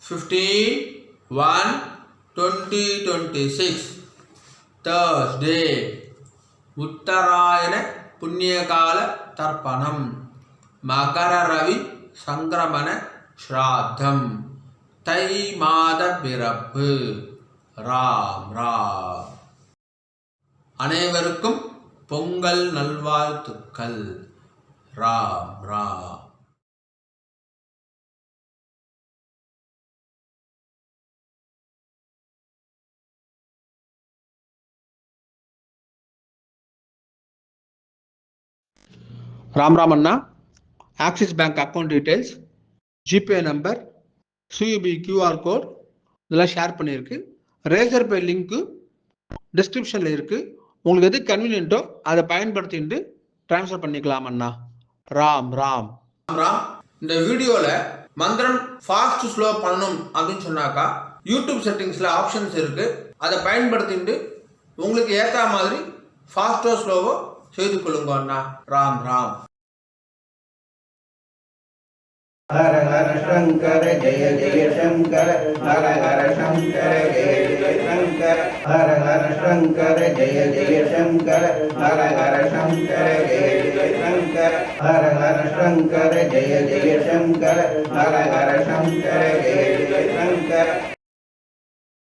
15/1/2026 Thursday உத்தராயண புண்ணியகால தர்ப்பணம் மகர ரவி சங்கிரமண ஸ்ராத்தம் தை மாத பிறப்பு. ராம் ராம். அனைவருக்கும் பொங்கல் நல்வாழ்த்துக்கள். ராம் ராம். ராம் ராம் அண்ணா, Axis bank account details, GPay number, CUB QR code இதெல்லாம் ஷேர் பண்ணியிருக்கு. ரேசர் பே லிங்க்கு டிஸ்கிரிப்ஷனில் இருக்குது. உங்களுக்கு எது கன்வீனியன்ட்டோ அதை பயன்படுத்திட்டு ட்ரான்ஸ்ஃபர் பண்ணிக்கலாம் அண்ணா. ராம் ராம். ராம். இந்த வீடியோவில் மந்திரம் ஃபாஸ்ட் ஸ்லோ பண்ணணும் அப்படின்னு சொன்னாக்கா யூடியூப் செட்டிங்ஸில் ஆப்ஷன்ஸ் இருக்குது. அதை பயன்படுத்திட்டு உங்களுக்கு ஏற்ற மாதிரி ஃபாஸ்ட்டோ ஸ்லோவோ செய்து கொள்ளுங்க அண்ணா. ராம் ராம். ஹர ஹர சங்கர ஜெய ஜெய சங்கர ஹர ஹர சங்கர ஜெய ஜெய சங்கர ஹர ஹர சங்கர ஜெய ஜெய சங்கர ஹர ஹர சங்கர ஜெய ஜெய சங்கர ஹர ஹர சங்கர ஜெய ஜெய சங்கர ஹர ஹர சங்கர ஜெய ஜெய சங்கர.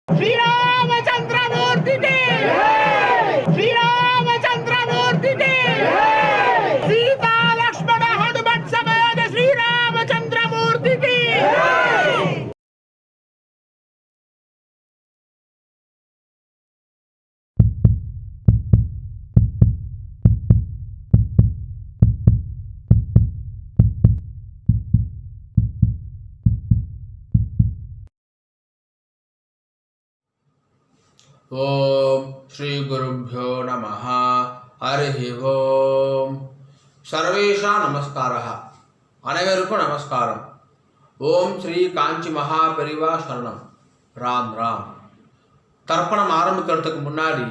ஸ்ரீராமச்சந்திரமூர்த்தி கே ஜெய். ஸ்ரீராமச்சந்திரமூர்த்தி கே ஜெய். சீதா லக்ஷ்மண ஹனுமத் சமேத ஸ்ரீராமச்சந்திரமூர்த்தி கே ஜெய். ஓம் ஸ்ரீ குருப்யோ நமஹ. ஹரி ஓம். சர்வேஷா நமஸ்காரः. அனைவருக்கும் நமஸ்காரம். ஓம் ஸ்ரீ காஞ்சி மகா பெரிவா சரணம். ராம் ராம். தர்ப்பணம் ஆரம்பிக்கிறதுக்கு முன்னாடி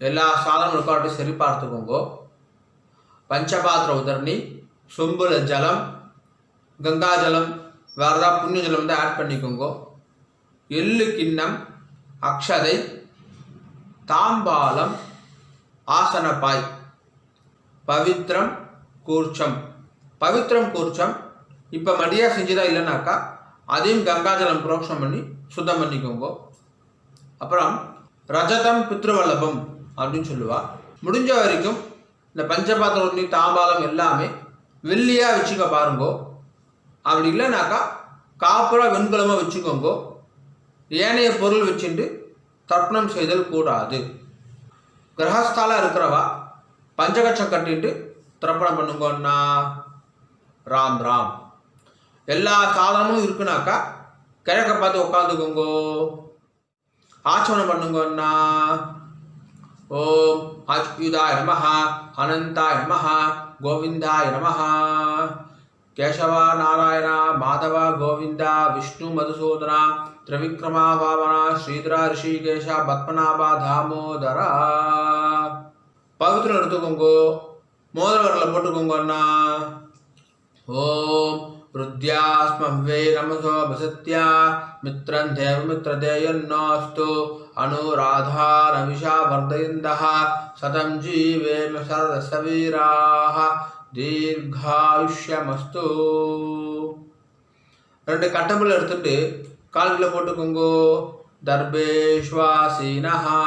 எல்லா சாதனங்களுக்கும் சரி பார்த்துக்கோங்க. பஞ்சபாத்திர உதரணி, சொம்புல ஜலம், கங்கா ஜலம், வேறு ஏதாவது புண்ணிய ஜலம் வந்து ஆட் பண்ணிக்கோங்க. எள்ளு கிண்ணம், அக்ஷதை, தாம்பாலம், ஆசனப்பாய், பவித்ரம் கூர்ச்சம். பவித்ரம் கூர்ச்சம் இப்போ மடியாக செஞ்சுதா இல்லைனாக்கா அதையும் கங்காஜலம் புரோக்ஷம் பண்ணி சுத்தம் பண்ணிக்கோங்க. அப்புறம் ரஜதம் பித்ருவல்லபம் அப்படின்னு சொல்லுவா. முடிஞ்ச வரைக்கும் இந்த பஞ்சபாத்திர தாம்பாலம் எல்லாமே வெள்ளியாக வச்சுக்க பாருங்கோ. அப்படி இல்லைனாக்கா காப்புரா வெண்கலமாக வச்சுக்கோங்க. ஏனைய பொருள் வச்சுட்டு தர்ப்பணம் செய்தல் கூடாது. கிரகஸ்தால இருக்கிறவா பஞ்சகட்சம் கட்டிட்டு தர்ப்பணம் பண்ணுங்கன்னா. ராம் ராம். எல்லா சாதனமும் இருக்குனாக்கா கிழக்க பார்த்து உட்காந்துக்கோங்கோ. ஆச்சமனம் பண்ணுங்கன்னா. ஓம் அச்சுதாய நமஹ, அனந்தாய நமஹ, கோவிந்தாய நமஹ. கேசவா நாராயணா மாதவா கோவிந்தா விஷ்ணு மதுசூதனா திரிவிக்ரமா வாமனா ஸ்ரீதரா ரிஷிகேஷா பத்மநாபா தாமோதரா. பவித்திரம் எடுத்துக்கோங்கோ. மோதிர வரல போட்டுக்கோங்கண்ணா. ஓம் ருத்யாஸ்மவ்வே நமசோ வசத்யா மித்ரன் தேவ மித்ரதேயன்னோஸ்து அனுராதா ரவிஷா வர்தயந்தஹ சதம் ஜீவேம சரதசவீராஹ தீர்காயுஷ்யமஸ்து. ரெண்டு கட்டம்புல எடுத்துட்டு கால்களை போட்டுக்கோங்கோ. தர்பேஷ்வாசீனஹா.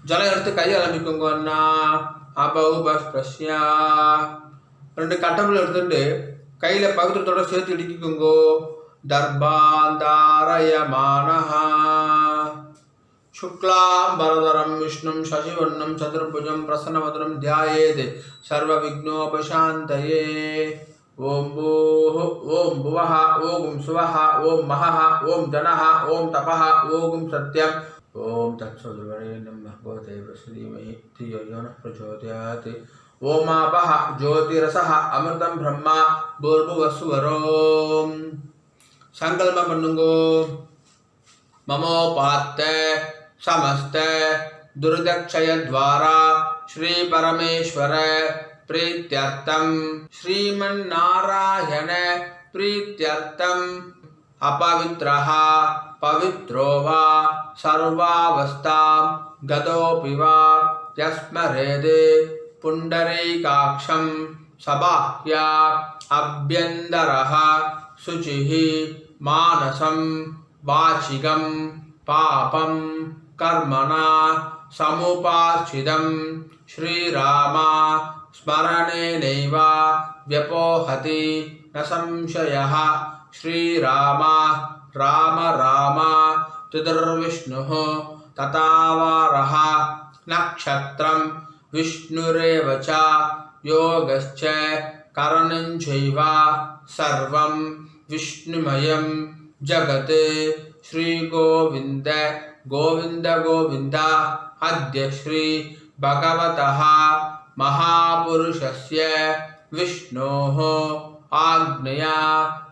ஜலம் எடுத்து கையை அலம்பிக்கோங்க அண்ணா. அபௌபஸ்பிரஸ்யா. ரெண்டு கட்டம்புல எடுத்துட்டு கையில் பவித்திரத்தோட சேர்த்து இடிக்கிக்கோங்கோ. தர்பாந்தாரயமானஹா. शुक्लांबरधरं विष्णुं शशिवर्णं चतुर्भुजं प्रसन्नवदनं ध्यायेत् सर्वविघ्नोपशान्तये. ओम भूः ओम भुवः ओम सुवः ओम महः ओम जनः ओम तपः ओम सत्यम्. ओम तत्सवितुर्वरेण्यं भर्गो देवस्य धियो यो नः प्रचोदयात्. ओमापः ज्योतिरसः अमृतं ब्रह्मा भूर्भुवस्सुवरोम्. संकल्प பண்ணுங்கோ. ममोपात्त समस्त दुर्दक्षय द्वारा श्री परमेश्वर प्रीत्यर्थम श्रीमन्नारायण प्रीत्यर्थम अपवित्रः पवित्रो वा सर्वावस्थां गतोऽपि वा यस्मरेदे पुण्डरीकाक्षं सबाह्या अभ्यन्तरः शुचिः मानसं वाचिकं पापं कर्मणा समुपाश्रितं श्रीराम स्मरणेनैव व्यपोहति न संशयः। श्रीराम राम राम तुदुर्विष्णुः तथावारः नक्षत्रं विष्णुरेव च योगश्च करणं चैव सर्वं विष्णुमयं जगत्। श्रीगोविन्द गोविन्द गोविन्द अद्य श्री भगवतः महापुरुषस्य विष्णोः आज्ञया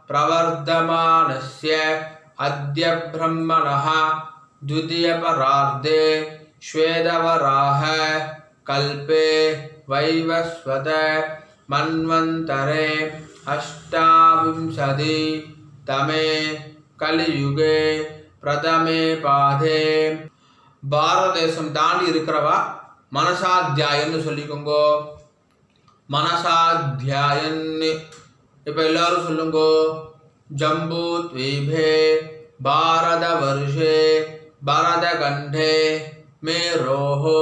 प्रवर्धमानस्य अद्य ब्रह्मणः द्वितीयपरार्धे श्वेतवराह कल्पे वैवस्वत मन्वन्तरे अष्टाविंशति तमे कलियुगे प्रथमे पादे பாரத தேசம் தாண்டி இருக்கிறவா மனசாத்தியாயன்னு சொல்லிக்கோங்கோ. மனசாத்தியாயன்னு இப்போ எல்லாரும் சொல்லுங்கோ. ஜம்பூ த்வீபே பாரத வருஷே பரத கண்டே மேரோஹோ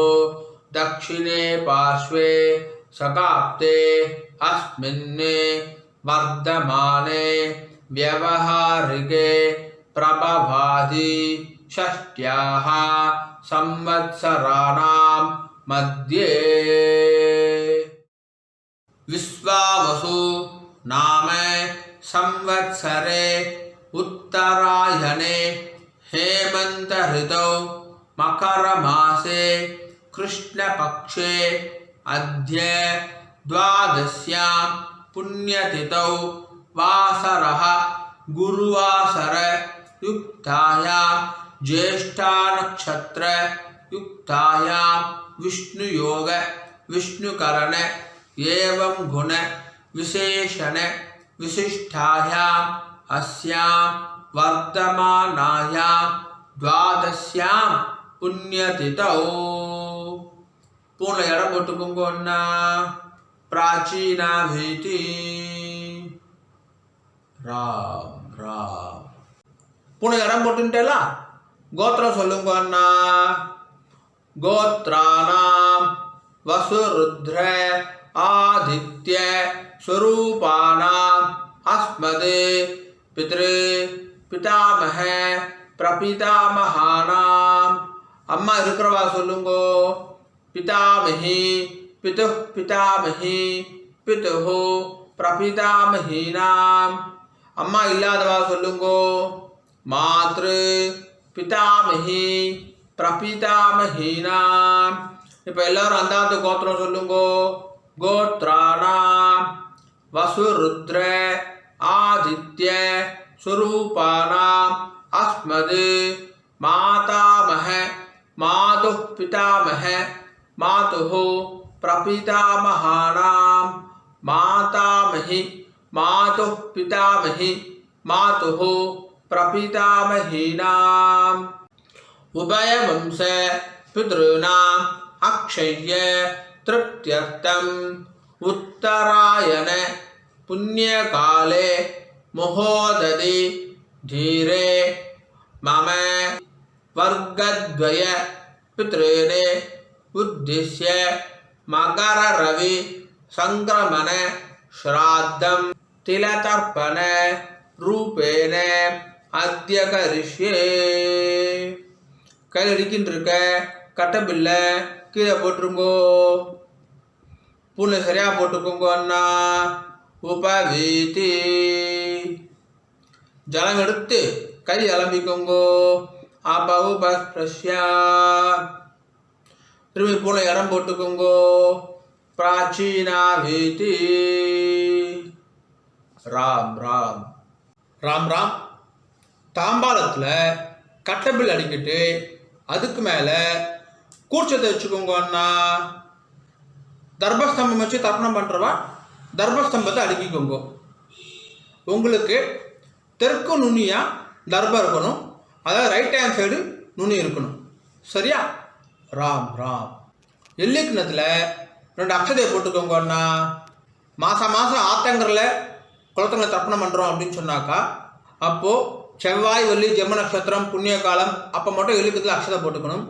தக்ஷிணே பார்ஷ்வே சகாப்தே அஸ்மின்னே வர்தமானே व्यवहारिके प्रभवादि षष्ट्याः संवत्सराणां मध्ये विश्वावसु नाम संवत्सरे उत्तरायणे हेमंत ऋतौ मकरमासे कृष्णपक्षे अद्य द्वादश्यां पुण्यतिथौ वासरः गुरुवासर युक्तायां ज्येष्ठा नक्षत्र युक्तायां विष्णुयोग विष्णुकरण एवं गुण विशेषण विशिष्टायाम् अस्यां वर्तमानायां द्वादश्यां पुण्यतिथौ पूर्ण इடம் போட்டுக்கோங்கன்னா प्राचीना भीति राम राम पूर्ण इடம் போட்டுட்டேல கோத்திரம் சொல்லுங்க அண்ணா गोत्राणां वसुरुद्र आदित्य स्वरूपाणाम् अस्मदे पितृ पितामह प्रपितामहानाम् अम्मा இருக்கிறவா சொல்லுங்கோ पितामही पितुः पितामही पितुः प्रपितामहीनाम् अम्मा இல்லாதவா சொல்லுங்கோ मातृ पितामही प्रपितामहीनाम् இப்போ எல்லாரும் அந்தாந்த கோத்திரம் சொல்லுங்கோ गोत्राणां वसुरुद्र आदित्य स्वरूपाणाम् अस्मद् मातामह मातुः पितामह मातुः प्रपितामहानाम् मातामही मातुः पितामही मातुः प्रपितामहीनाम् उभयवंश पितॄणाम् अक्षय्य तृप्त्यर्थम् उत्तरायण पुण्यकाले महोदधि धीरे मम वर्गद्वय पितॄन् उद्दिश्य मकर रवि संक्रमण श्राद्धं तिलतर्पण रूपेण अद्य करिष्ये கையில் இருக்கின்றிருக்க கட்டபில்லை கீழே போட்டுருங்கோ பூனை சரியா போட்டுக்கோங்க அண்ணா உபவீதி ஜலம் எடுத்து கை அலம்பிக்கோங்கோ அபவுபஸ்பிரஷ்யா திரும்பி பூனை இடம் போட்டுக்கோங்கோ பிராச்சீனா வீதி ராம் ராம் ராம் ராம் தாம்பாளத்தில் கட்டபில் அடிக்கிட்டு அதுக்கு மேலே கூர்ச்சத்தை வச்சுக்கோங்க அண்ணா தர்பஸ்தம்பம் வச்சு தர்ப்பணம் பண்ணுறவா தர்பஸ்தம்பத்தை அடுக்கிக்கோங்க உங்களுக்கு தெற்கு நுனியாக தர்பம் இருக்கணும், அதாவது ரைட் ஹேண்ட் சைடு நுனி இருக்கணும். சரியா? ராம் ராம். எல்லிக்கிணத்தில் 2 அக்ஷதையை போட்டுக்கோங்கன்னா, மாதம் ஆத்தங்கரில் குளத்தங்களை தர்ப்பணம் பண்ணுறோம் அப்படின்னு சொன்னாக்கா, அப்போது செவ்வாய் வெள்ளி ஜென்ம நட்சத்திரம் புண்ணிய காலம் அப்போ மட்டும் எல்லிக்கத்தில் அக்ஷதை போட்டுக்கணும்.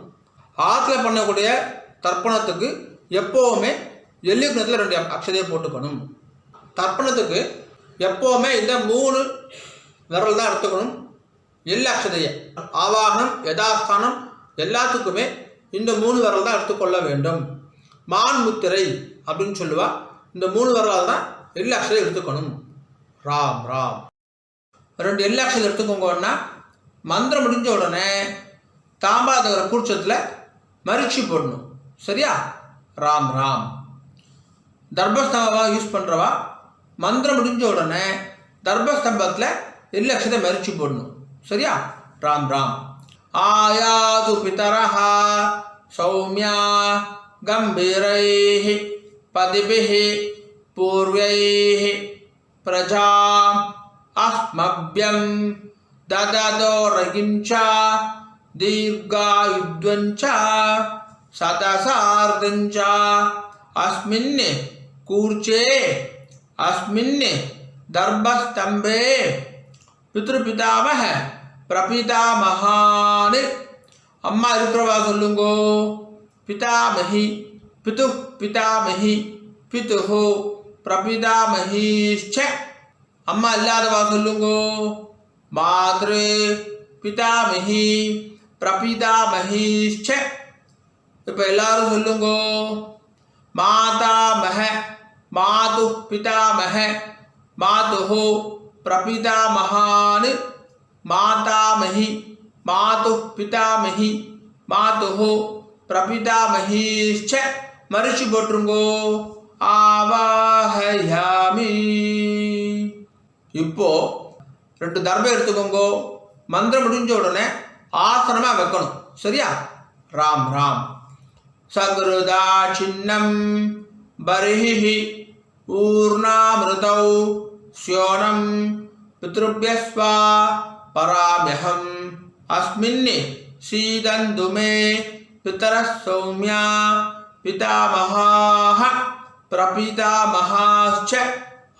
ஆற்றுல பண்ணக்கூடிய தர்ப்பணத்துக்கு எப்போவுமே எல்லிக்கிணத்தில் 2 அக்ஷதையை போட்டுக்கணும். தர்ப்பணத்துக்கு எப்போவுமே இந்த 3 விரல் தான் எடுத்துக்கணும். எல்ல அக்ஷதையை ஆவாகனம் யதாஸ்தானம் எல்லாத்துக்குமே இந்த 3 விரல் தான் எடுத்துக்கொள்ள வேண்டும். மான் முத்திரை அப்படின்னு சொல்லுவா. இந்த 3 விரலால் தான் எல்ல அக்ஷதை எடுத்துக்கணும். ராம் ராம். 2 எல்ல அக்ஷதை எடுத்துக்கோங்கன்னா, மந்திரம் முடிஞ்ச உடனே தாம்பாதகர கூர்ச்சத்தில் மரிச்சி போடணும். சரியா? ராம் ராம். தர்பஸ்தம்பமாக யூஸ் பண்ணுறவா மந்திரம் முடிஞ்ச உடனே தர்பஸ்தம்பத்தில் எல்ல அக்ஷதை மரிச்சி போடணும். சரியா? ராம் ராம். ஆயாது பிதரஹா சௌமியா கம்பீரைஹ பதிபிஹ பூர்வைஹ பிரஜாம் அஸ்மப்யம் தததோரகிஞ்ச தீர்காயுத்வஞ்ச சதசார்தஞ்ச அஸ்மின் கூர்ச்சே அஸ்மின் தர்பஸ்தம்பே பித்ருபிதாமஹ பிரபிதாமஹான். அம்மா இருக்கிறவா சொல்லுங்கோ. பிதாமஹி பிது பிதாமஹி பிதுஹு பிரபிதாமஹீச்ச. அம்மா இல்லாதவா சொல்லுங்கோ. மாத்ரு பிதாமஹி பிரபிதாமஹீச்ச. இப்போ எல்லாரும் சொல்லுங்கோ. மாதாமஹ மாது பிதாமஹ மாதுஹு பிரபிதாமஹான். மாதாமஹி மாது பிதாமஹி மாதுஹு பிரபிதாமஹீச்ச. மரிச்சு போட்டுருங்கோ. ஆவாஹயாமி. இப்போ 2 தர்பம் எடுத்துக்கோங்கோ. மந்திரம் முடிஞ்ச உடனே ஆசனமாக வைக்கணும். சரியா? ராம் ராம். சகுருதா சின்னம் பரிஹி ஊர்ணாமிருதௌ ஸ்யோனம் பித்ருப்யஸ்வா பராம்யஹம் அஸ்மின் சீதந்து மே பிதரஸ் சௌம்யா பிதாமஹாஹ பிரபிதாமஹாச்ச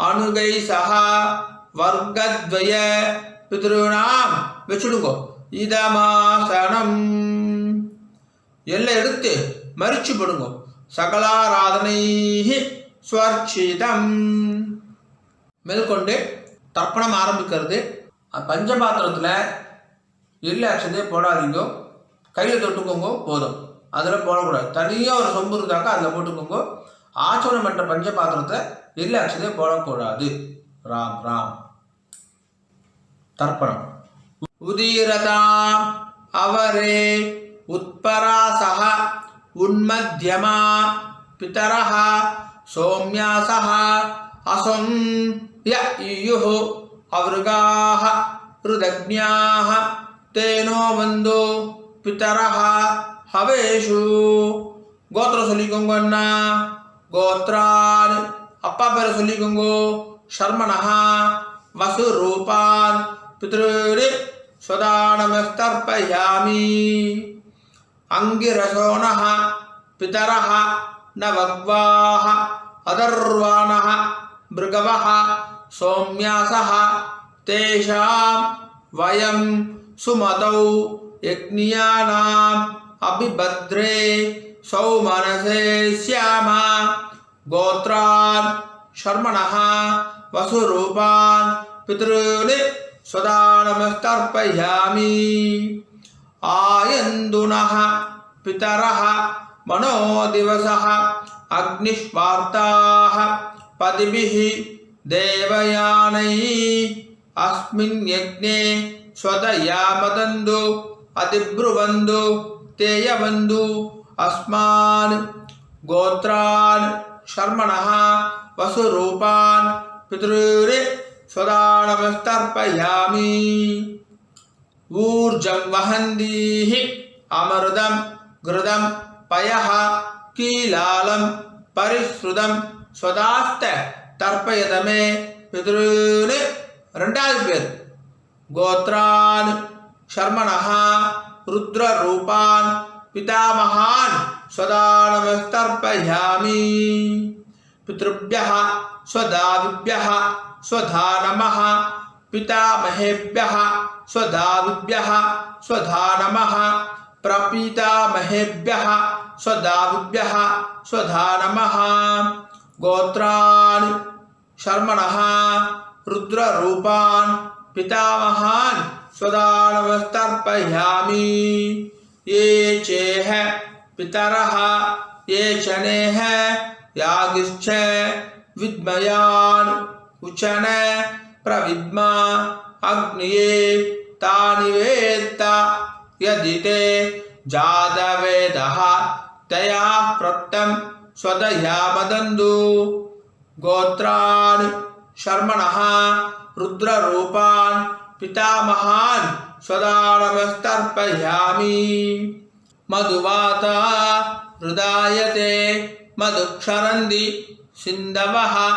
அனுகை சஹா வர்க்கத்வய பித்ருணாம். வச்சுடுங்கோ. இதமாசனம். எல்லாம் எடுத்து மரிச்சு போடுங்க. சகலாராதனை ஸ்வர்ச்சிதம். மேற்கொண்டு தர்ப்பணம் ஆரம்பிக்கிறது. பஞ்சபாத்திரத்தில் எல்ல அக்ஷதையை போடாதீங்க. கையில் தொட்டுக்கோங்க போதும். அதில் போடக்கூடாது. தனியாக ஒரு சொம்பு இருந்தாக்கா அதில் போட்டுக்கோங்க. ஆச்சரணம் என்ற பஞ்சபாத்திரத்தை எல்ல அக்ஷதையை போடக்கூடாது. ராம் ராம். தர்ப்பணம். உதீரதாம் அவரே உத்பராசஹ உன்மத்யமா பிதரஹ சௌம்யாசஹ அசம் ய இயுஹு அவ்ருகாஹ ருதக்ஞாஹ தேனோ வந்தோ பிதரஹ ஹவேஷு. கோத்திரம் சொல்லிக்கோங்க அண்ணா. கோத்ரான் அப்பா பேரை சொல்லிக்கோங்க. ஷர்மணஹா வசு ரூபான் பித்ருரி ஸ்வதானமஸ்தர்ப்பயாமி. அங்கிரசோனஹ பிதரஹ நவக்வாஹ அதர்வாணஹ மிருகவஹ சௌம்யாசஹ தேஷாம் வயம் சுமதௌ யக்ஞானாம் அபிபத்ரே சௌமனசே ஸ்யாமா. கோத்ரான் ஷர்மணஹ வசுரூபான் பித்ருனி ஸ்வதானமஸ்தர்ப்பயாமி. ஆயந்துனஹ பிதரஹ மனோதிவசஹ அக்னிஷ்வார்த்தாஹ பதிபிஹி தேவயானை அஸ்மின் யக்ஞே ஸ்வதயாமதந்து அதிப்ருவந்து தேயவந்து அஸ்மான். கோத்ரான் ஷர்மணஹ வசுரூபான் பித்ருரி ஸ்வதானமஸ்தர்ப்பயாமி. ஊர்ஜம் வஹந்தீஹி அமிர்தம் கிருதம் பயஹ கீலாலம் பரிஸ்ருதம் ஸ்வதாஸ்த தர்ப்பயதமே பித்ருனி. 2வது பேர் गोत्रान् शर्मणः रुद्ररूपान् पितामहान् स्वदा नमस्तर्पयामि। पितृभ्यः स्वदादिभ्यः स्वधा नमः। पितामहेभ्यः स्वदादिभ्यः स्वधा नमः। प्रपितामहेभ्यः स्वदादिभ्यः स्वधा नमः। गोत्रान् शर्मणः रुद्ररूपान् पितामहान् स्वदा नमस्तर्पयामि। ये चेह पितरः ये चनेह यागिश्च विद्मयान् उचन प्रविद्मा अग्निये तानि वेत्त यदि ते जातवेदः तया प्रत्यं स्वदया वदन्तु। गोत्रान् शर्मणः रुद्ररूपान् पितामहान् स्वदा नमस्तर्पयामि। मधुवाता हृदायते मधुक्षरन्ति सिन्धवः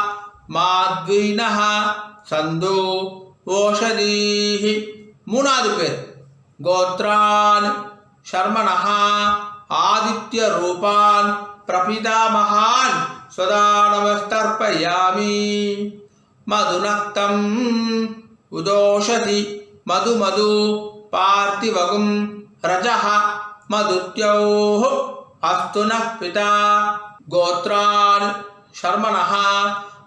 माद्वीनः सन्धो ओषधीः। மூணாவது பேர் गोत्रान् शर्मणः आदित्य रूपान् प्रपितामहान् स्वदा नमस्तर्पयामि। मधुनक्तम् उदोषधि मधु मधु पार्थिवगुं रजः मधुत्योः अस्तु नः पिता। गोत्रान् शर्मणः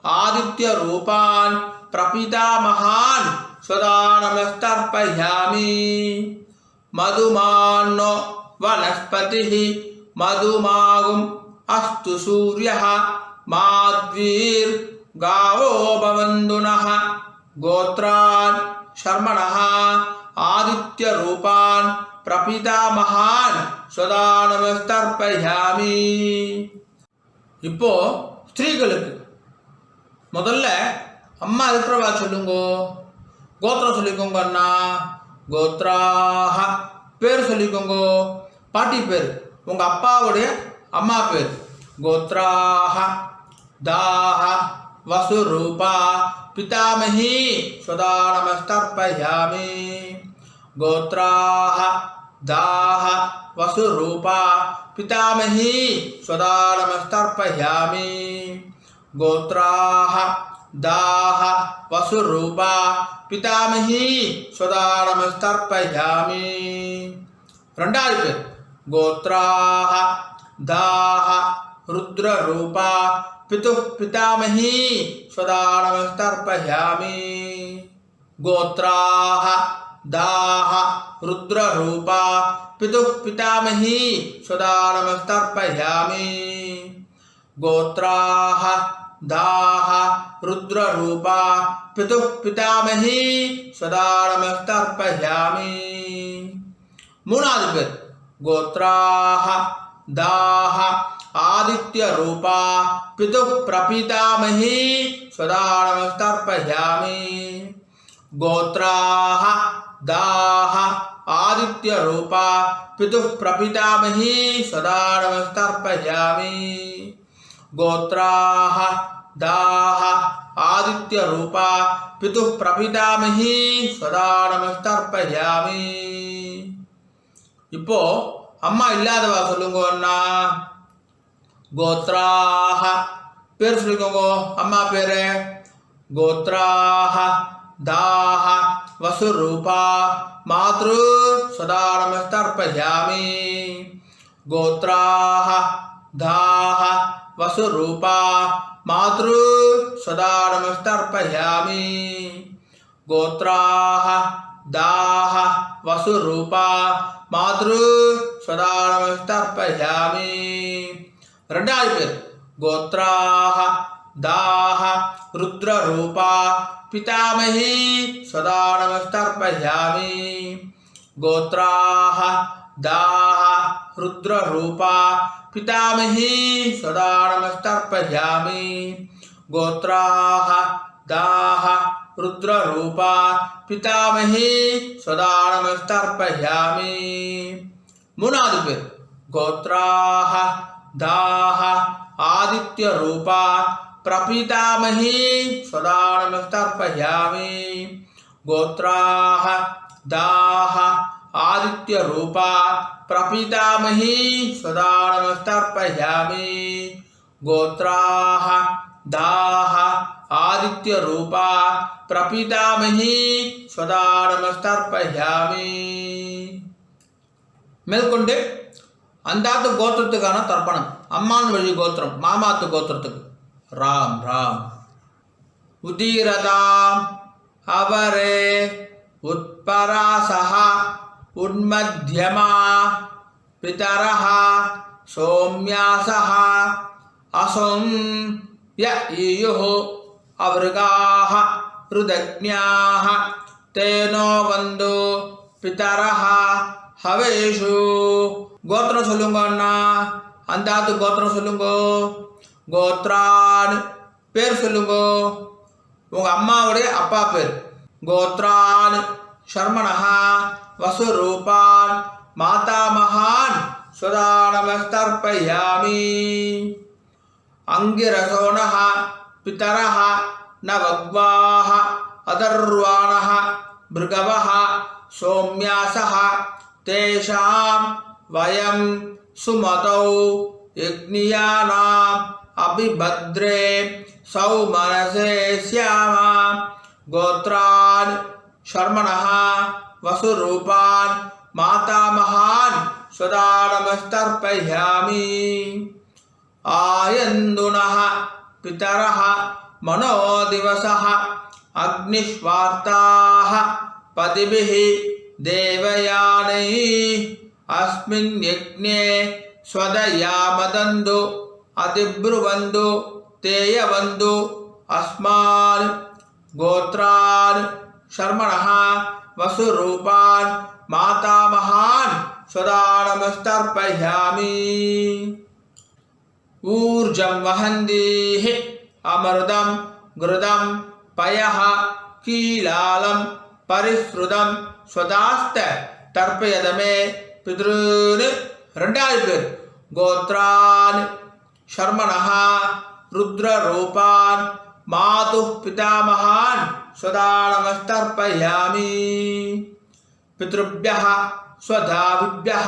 आदित्य रूपान् प्रपितामहान् स्वदा नमस्तर्पयामि। मधुमान्नो वनस्पतिः मधुमागुम् अस्तु सूर्यः माद्वीर्गावो भवन्तु नः। गोत्रान् शर्मणः आदित्य रूपान् प्रपितामहान् स्वदा नमस्तर्पयामि। இப்போ ஸ்திரீகளுக்கு முதல்ல அம்மா இருக்கிறவா சொல்லுங்க. கோத்திரம் சொல்லிக்கோங்க அண்ணா. கோத்ராஹ பேர் சொல்லிக்கோங்க. பாட்டி பேர் உங்க அப்பாவுடைய அம்மா பேர். கோத்ராஹ தாஹ வசுரூபா பிதாமஹி स्वदा नमस्तर्पयामि। गोत्राः दाः वसुरूपा पितामही स्वदा नमस्तर्पयामि। गोत्राः दाः वसुरूपा पितामही स्वदा नमस्तर्पयामि। ரெண்டாவது பேர் गोत्राः दाः रुद्ररूपा पितुः पितामही स्वदा नमस्तर्पयामि। गोत्राः दाः रुद्ररूपा पितुः पितामही स्वदा नमस्तर्पयामि। गोत्राः दाः रुद्ररूपा पितुः पितामही स्वदा नमस्तर्पयामि। மூணாவது பேர் गोत्राः दाः आदित्य रूपा पितुः प्रपितामही स्वदा नमस्तर्पयामि। गोत्राः दाः आदित्य रूपा पितुः प्रपितामही स्वदा नमस्तर्पयामि। गोत्राः दाः आदित्य रूपा पितुः प्रपितामही स्वदा नमस्तर्पयामि। இப்போ அம்மா இல்லாதவா சொல்லுங்க அண்ணா. गोत्राः பேர் சொல்லிக்கோங்க அம்மா பேரு. गोत्राः दाः वसुरूपा मातृ स्वदा नमस्तर्पयामि। गोत्राः दाः वसुरूपा मातृ स्वदा नमस्तर्पयामि। गोत्राः दाः वसुरूपा मातृ स्वदा नमस्तर्पयामि। ரெண்டாவது பேர் गोत्राः दाः रुद्ररूपा पितामही स्वदा नमस्तर्पयामि। गोत्राः दाः रुद्ररूपा पितामही स्वदा नमस्तर्पयामि। गोत्राः दाः रुद्ररूपा पितामही स्वदा नमस्तर्पयामि। மூணாவது பேர் गोत्राः दाः आदित्य रूपा प्रपितामही स्वदा नमस्तर्पयामि। गोत्राः दाः आदित्यरूपा प्रपितामही सदा नमस्तर्पयामि गोत्राः दाः आदित्यरूपा प्रपितामही सदा नमस्तर्पयामि மேற்கொண்டு அந்தாத்து கோத்திரத்துக்கான தர்ப்பணம். அம்மான் வழி கோத்திரம் மாமாத்து கோத்திரத்துக்கு ராம் ராம் உதீரதாம் அவரே உத்பராசஹ உன்மத்யமா பிதரஹ சோம்யாசஹ அசோம் ய ஈயுः அவருகாஹ ருதக்ஞாஹ தேனோ வந்தோ பிதரஹ ஹவேஷு. கோத்திரம் சொல்லுங்க அண்ணா, அந்தாத்து கோத்திரம் சொல்லுங்க. கோத்ரான் பேர் சொல்லுங்க, உங்க அம்மாவுடைய அப்பா பேர். கோத்ரான் சர்மணஹா வசுரூபான் மாதாமகான் சதா நமஸ்தர்ப்பயாமி. அங்கிரசோணஹ பிதரஹ நவக்வாஹ அதர்வாணஹ பிருகவஹ சோம்யாசஹ தேஷாம் வயம் சுமதௌ யக்ஞானாம் அபிபத்ரே சௌமனசே ஸ்யாமா. கோத்ரான் சர்மணஹ வசுரூபான் மாதாமகான் சதா நமஸ்தர்ப்பயாமி. ஆயந்துனஹ பிதரஹ மனோதிவசஹ அக்னிஷ்வார்த்தாஹ பதிபிஹ தேவயானை அஸ்மின் யக்ஞே ஸ்வதயாமதந்து அதிப்ருவந்து தேயவந்து அஸ்மான். கோத்ரான் சர்மணஹ வசுரூபான் மாதாமகான் சதா நமஸ்தர்ப்பயாமி. ஊர்ஜம் வஹந்தீஹ அமிர்தம் கிருதம் பயஹ கீலாலம் பரிஸ்ருதம் ஸ்வதாஸ்த தர்ப்பயதமே பித்ருன்னு. ரெண்டாவது பேர் கோத்ரான் சர்மணஹ ருத்ரரூபான் மாதுः பிதாமகான் சதா நமஸ்தர்ப்பயாமி. பித்ருभ्यः स्वधाविभ्यः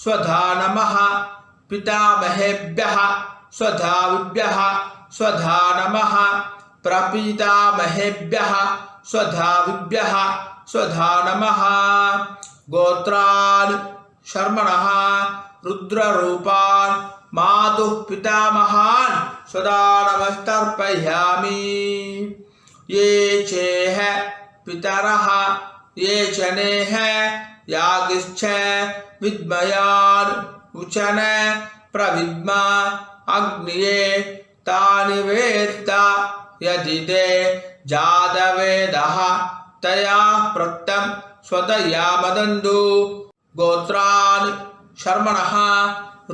स्वधा नमः पितामहेभ्यः स्वधाविभ्यः स्वधा नमः प्रपितामहेभ्यः स्वधाविभ्यः स्वधा नमः. गोत्रान् शर्मणः रुद्ररूपान् मातुः पितामहान् सदा नमस्तर्पयामि. ये चेह पितरः ये चनेह यागिश्च विद्मयान् उचन प्रविद्मा अग्निये तानि वेत्त यदि ते जातवेदः तया प्रक्तं स्वतया मदन्तु. गोत्रान् शर्मणः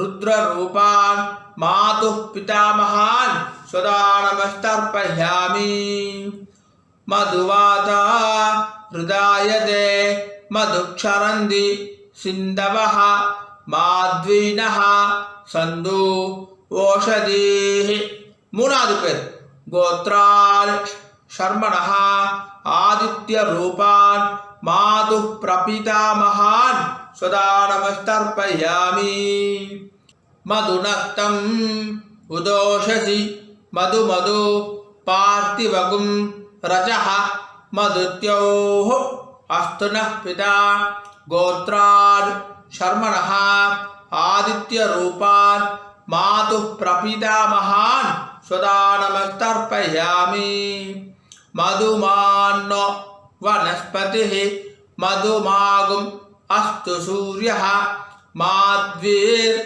रुद्ररूपान् मातुः पितामहान् सदा नमस्तर्पयामि. मधुवाता हृदायते मधुक्षरन्ति सिन्धवः माध्वीनः सन्धु ओषधीः. மூணாவது பேர் கோத்ரான் शर्मणः आदित्यरूपान् मातुः प्रपितामहान् सदा नमस्तर्पयामि. मधुनक्तं उदोषसि मधु मधु पार्थिवगुं रजः मधुत्योः अस्तु नः पिता. गोत्रान् शर्मणः आदित्यरूपान् मातुः प्रपितामहान् सदा नमस्तर्पयामि. मधुमान्नो वनस्पतिः मधुमागुम् अस्तु सूर्यः माध्वीर्गावो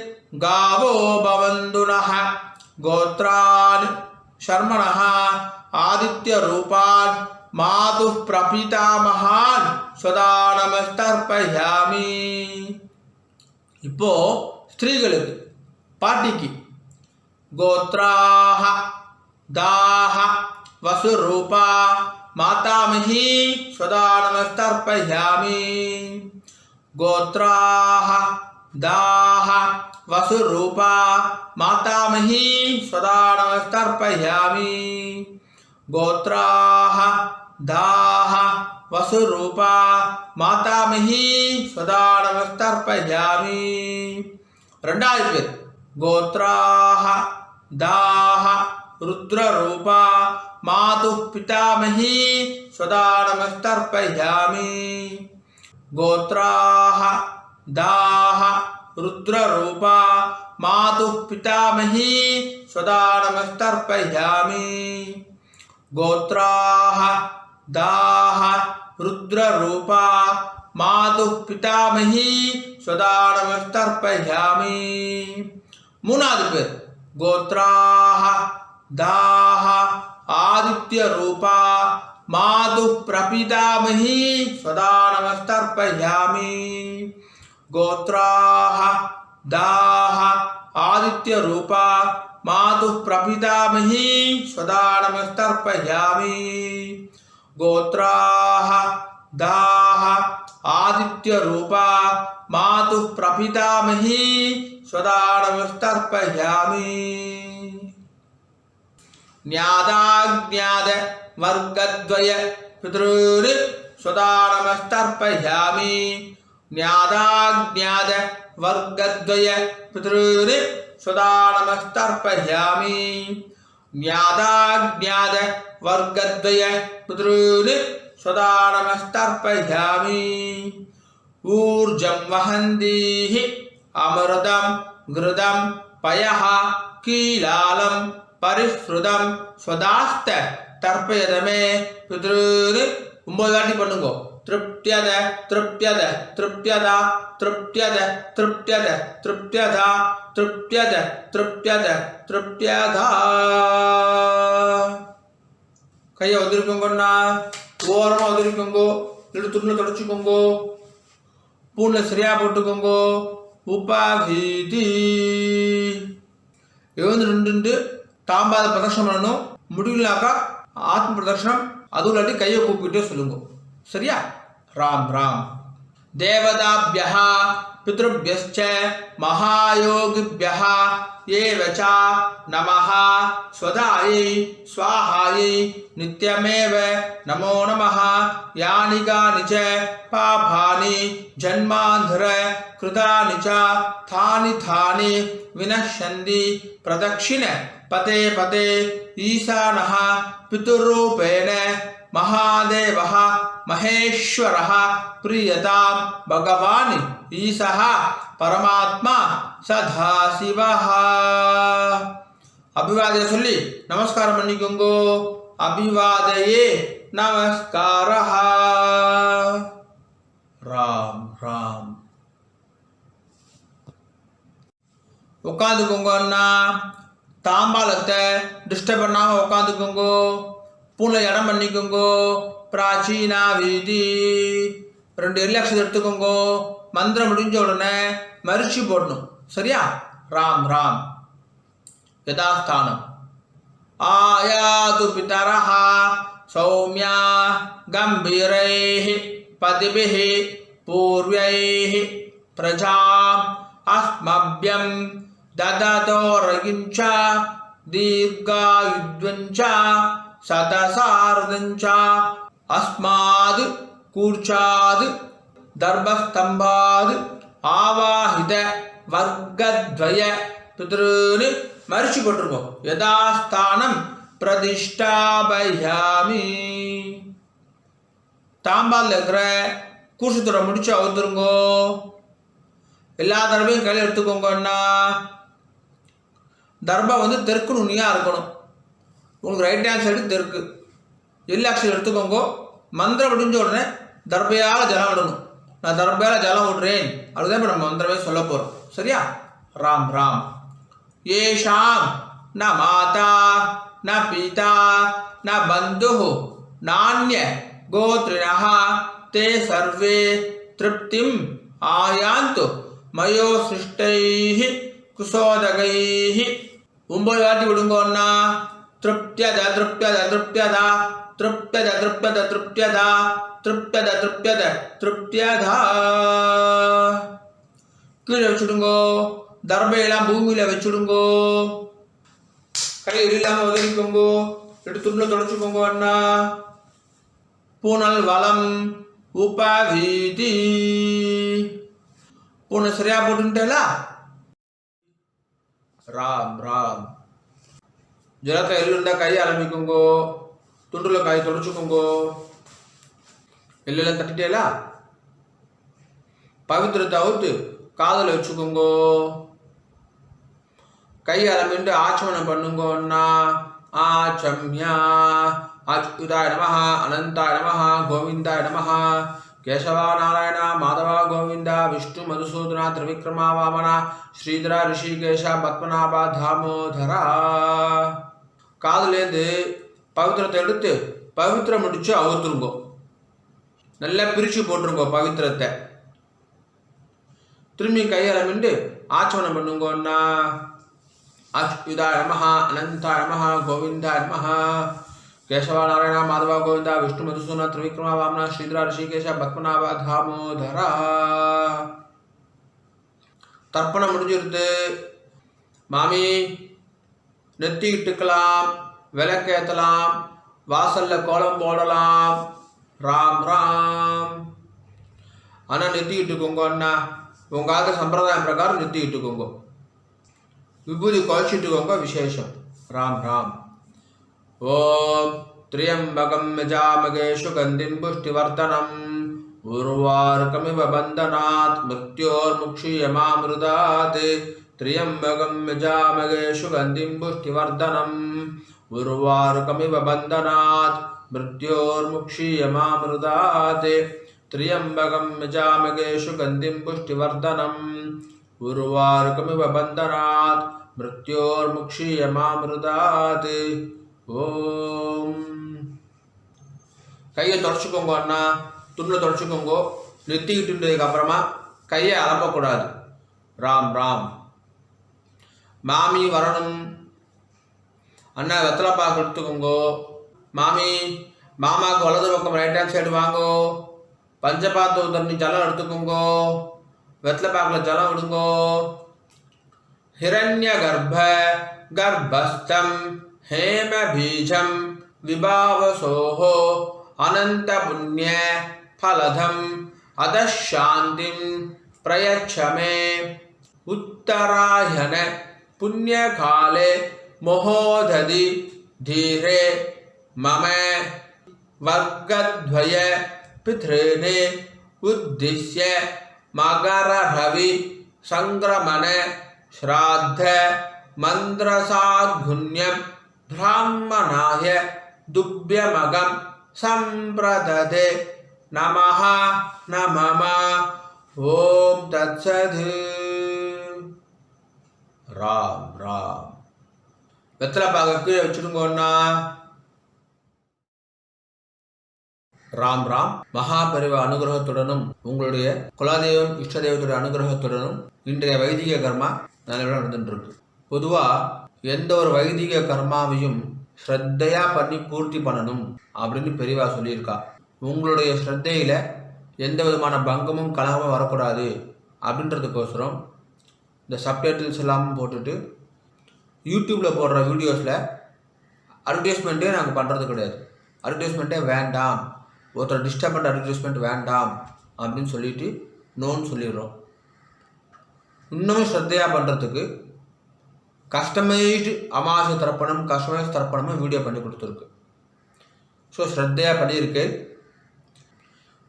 भवन्तु नः. गोत्रान् शर्मणः आदित्यरूपान् मातुः प्रपितामहान् सदा नमस्तर्पयामि. இப்போ ஸ்திரீகளுக்கு பாட்டிக்கு கோத்ராஹ தாஹ வசுரூபா மாதாமஹி சதா நமஸ்தர்ப்பயாமி. கோத்ராஹ தாஹ வசுரூபா மாதாமஹி சதா நமஸ்தர்ப்பயாமி. கோத்ராஹ தாஹ वसुरूपा मातामही सदा नमस्तर्पयामि ரெண்டாவது பேர் கோத்ராஹ தாஹ ருத்ரரூபா மாதுः பிதாமஹி சதா நமஸ்தர்ப்பயாமி கோத்ராஹ தாஹ ருத்ரரூபா மாதுः பிதாமஹி சதா நமஸ்தர்ப்பயாமி கோத்ராஹ தாஹ ருத்ரரூபா மாதுः பிதாமஹி சதா நமஸ்தர்ப்பயாமி மூணாவது பேர் கோத்ராஹ தாஹ ஆதித்ய ரூபா மாதுः பிரபிதாமஹி சதா நமஸ்தர்ப்பயாமி கோத்ராஹ தாஹ ஆதித்ய ரூபா மாதுः பிரபிதாமஹி சதா நமஸ்தர்ப்பயாமி கோத்ராஹ தாஹ ஆதித்ய ரூபா மாதுः பிரபிதாமஹி சதா நமஸ்தர்ப்பயாமி ஞாதாக்ஞாத வர்க்கத்வய பித்ருர் சதா நமஸ்தர்ப்பயாமி ஞாதாக்ஞாத வர்க்கத்வய பித்ருர் சதா நமஸ்தர்ப்பயாமி ஞாதாக்ஞாத வர்க்கத்வய பித்ருர் சதா நமஸ்தர்ப்பயாமி ஊர்ஜம் வஹந்தீஹ அமிர்தம் கிருதம் பயஹ கீலாலம் பரிஸ்ருதம் ஸ்வதாஸ்த தர்ப்பயதமே பித்ருர் 9 வாட்டி பண்ணுங்க திருப்தியத திருப்தியத திருப்தியதா திருப்தியத திருப்தியத திருப்தியதா திருப்தியத திருப்தியத திருப்தியதா கையை ஒதுரிக்கோங்கண்ணா ஓரமாக ஒதுரிக்கோங்கோ இல்லை துணியில் தொடச்சிக்கோங்கோ பூனில் சரியாக போட்டுக்கோங்கோ உபாகீதி எழுந்து நின்று தாம்பாத பிரதர்ஷனம் பண்ணணும் முடியலனாக்கா ஆத்ம பிரதர்ஷனம் அதுவும் இல்லாட்டி கையை கூப்பிக்கிட்டே சொல்லுங்க சரியா ராம் ராம் தேவதாபியः பித்ருभ्यश्च महायोगिभ्यः एव च नमः स्वधायै स्वाहायै नित्यमेव नमो नमः यानि कानि च पापानि जन्मान्धर कृतानि च थानि थानि विनश्यन्ति प्रदक्षिण पते पते ईशानः पितुरूपेण महादेवः महेश्वरः प्रियतां भगवान् ईशः परमात्मा सदाशिवः अभिवादय சொல்லி நமஸ்காரம் பண்ணிக்கோங்க अभिवादये नमस्कारः राम राम உட்காந்துக்கோங்க அண்ணா தாம்பாலத்தை டிஸ்டர்ப் பண்ணாம உட்காந்துக்கோங்க பூனை இடம் பண்ணிக்கோங்க பிராச்சீனா வீதி 2 எரிலட்சம் எடுத்துக்கோங்க மந்திரம் முடிஞ்ச உடனே மரிச்சி போடணும் சரியா ராம் ராம் யதாஸ்தானம் ஆயாது பிதரஹ சௌமியா கம்பீரைஹ பதிபிஹ பூர்வைஹ பிரஜாம் அஸ்மப்யம் ददतोरगिञ्च दीर्घायुध्वञ्च सदसार्धञ्च अस्माद् कूर्चाद् दर्भस्तम्भाद् आवाहित वर्गद्वय पितॄन् मरिचि போட்டுருங்க யதாஸ்தானம் பிரதிஷ்டாபயாமி தாம்பால் இருக்கிற கூசுத்துறை முடிச்சு அவுத்துருங்கோ எல்லா தர்பையும் கையில் எடுத்துக்கோங்கன்னா தர்பா வந்து தெற்கு நுனியாக இருக்கணும் உங்களுக்கு ரைட் ஹேண்ட் சைடு தெற்கு எல்லாக்ஷன் எடுத்துக்கோங்க மந்திரம் முடிஞ்ச உடனே தர்பையால் ஜலம் விடணும் நான் தர்பையால் ஜலம் விடுறேன் அதுதான் இப்போ நம்ம மந்திரமே சொல்ல போகிறோம் சரியா ராம் ராம் ஏஷாம் ந மாதா ந பிதா ந பந்து நானிய கோத்ரிணः தே சர்வே திருப்திம் ஆயாந்து மயோ சிருஷ்டைஹி குசோதகைஹி 9 வாட்டி விடுங்கோன்னா திருப்தியத திருப்தியத திருப்தியதா திருப்தியத திருப்தியத திருப்தியதா திருப்தியத திருப்தியத திருப்தியதா கீழே வச்சுடுங்கோ தர்பையெல்லாம் பூமியில வச்சுடுங்கோ கை இல்லாமல் உதவிக்கோங்கோ எடுத்து துணியில் தொடச்சுக்கோங்க அண்ணா புனல் வலம் உபவீதி. பூனை சரியா போட்டுட்டேல. ராம் ராம். ஜலத்தை எள்ளுண்டா கை ஆரம்பிக்குங்கோ, துண்டுல கை தொடச்சுக்குங்கோ. எள்ளெல்லாம் தட்டிட்டேலா. பவித்திரத்தை அவுத்து காதல வச்சுக்கோங்கோ. கை ஆரம்பிட்டு ஆச்சமனம் பண்ணுங்கோன்னா ஆச்சம்யா. அச்சுதாய நமஹ, அனந்தாய நமஹ, கோவிந்தாய நமஹ. கேசவா நாராயண மாதவா கோவிந்தா விஷ்ணு மதுசூதனா திரிவிக்ரமா வாமனா ஸ்ரீதரா ரிஷிகேஷ பத்மநாபா தாமோதரா. காதுலேருந்து பவித்திரத்தை எடுத்து பவித்திரம் முடிச்சு அவுத்துருங்கோ. நல்லா பிரித்து போட்டுருங்கோ பவித்திரத்தை. திரும்பி கையாளமிண்டு ஆச்சமனம் பண்ணுங்கோன்னா அச்சுதாய நமஹ, அனந்தாய நமஹ, கோவிந்தாய நமஹ. கேசவா நாராயண மாதவா கோவிந்தா விஷ்ணு மதுசூதனா திரிவிக்ரமா வாமனா ஸ்ரீதரா ரிஷிகேஷ பத்மநாபா தாமோதரா. தர்ப்பணம் முடிஞ்சிருது. மாமி நெத்தி இட்டுக்கலாம், விளக்கேற்றலாம், வாசல்ல கோலம் போடலாம். ராம் ராம். ஆனால் நெத்தி இட்டுக்கோங்க அண்ணா. உங்கள் சம்பிரதாயம் பிரகாரம் நெத்தி இட்டுக்கோங்க. விபூதி குழச்சிட்டுக்கோங்க, விசேஷம். ராம் ராம். ஓம் திரியம்பகம் யஜாமகே சுகந்திம் புஷ்டிவர்தனம் உர்வாருகமிவ பந்தனாத் மிருத்யோர்முக்ஷீயமாமிருதாத். திரியம்பகம் யஜாமகே சுகந்திம் புஷ்டிவர்தனம் உர்வாருகமிவ பந்தனாத் மிருத்யோர்முக்ஷீயமாமிருதாத். திரியம்பகம் யஜாமகே சுகந்திம் புஷ்டிவர்தனம் உர்வாருகமிவ பந்தனாத் மிருத்யோர்முக்ஷீயமாமிருதாத். ஓம். கையை தொடச்சிக்கோங்க அண்ணா, துணில் தொடச்சிக்கோங்க. நெத்திக்கிட்டுன்றதுக்கு அப்புறமா கையை அலம்பக்கூடாது. ராம் ராம். மாமி வரணும் அண்ணா. வெத்தலை பாக்கு எடுத்துக்கோங்கோ. மாமி மாமாவுக்கு வலது பக்கம் ரைட் ஹேண்ட் சைடு வாங்கோ. பஞ்சபாத்து தண்ணி ஜலம் எடுத்துக்கோங்கோ. வெத்தலை பாக்கில் ஜலம் விடுங்கோ. ஹிரண்ய கர்ப்ப கர்ப்பஸ்தம் हेम बीजम विभावसोहो अनंत पुण्य फलधम अदशांतिम प्रयच्छ मे. उत्तरायण पुण्य काले महोदधि धीरे मम वर्गद्वय पितॄने उद्दिश्य मगर रवि संक्रमण श्राद्ध मंत्रसाद्गुण्यम ब्राह्मणाय दुभ्यमगम संप्रददे. नमः नमः. ओम तत्सत्. ராம் ராம். வெத்தலை பாக கீழே வச்சுடுங்கண்ணா. ராம் ராம். மகாபரிவ அனுகிரகத்துடனும் உங்களுடைய குலதெய்வம் இஷ்ட தெய்வத்துடைய அனுகிரகத்துடனும் இன்றைய வைதிக கர்மா நல்லபடியாக நடந்துட்டு இருக்கு. பொதுவாக எந்த ஒரு வைதிக கர்மாவையும் ஸ்ரத்தையா பண்ணி பூர்த்தி பண்ணணும் அப்படின்னு பெரியவா சொல்லியிருக்கா. உங்களுடைய ஸ்ரத்தையில் எந்த விதமான பங்கமும் கலகமும் வரக்கூடாது அப்படின்றதுக்கோசரம் இந்த சப்டைட்டில்ஸ் எல்லாம் போட்டுட்டு யூடியூப்பில் போடுற வீடியோஸில் அட்வர்டைஸ்மெண்ட்டே நாங்கள் பண்ணுறது கிடையாது. அட்வர்டைஸ்மெண்ட்டே வேண்டாம், ஒருத்தர் டிஸ்டர்ப் பண்ணுற அட்வர்டைஸ்மெண்ட் வேண்டாம் அப்படின்னு சொல்லிட்டு நோன்னு சொல்லிடுறோம். இன்னமும் ஸ்ரத்தையாக பண்ணுறதுக்கு கஸ்டமைஸ்டு அமாவாசை தர்ப்பணம், கஸ்டமைஸ் தர்ப்பணமும் வீடியோ பண்ணி கொடுத்துருக்கு. ஸோ ஸ்ரத்தையாக பண்ணியிருக்கு.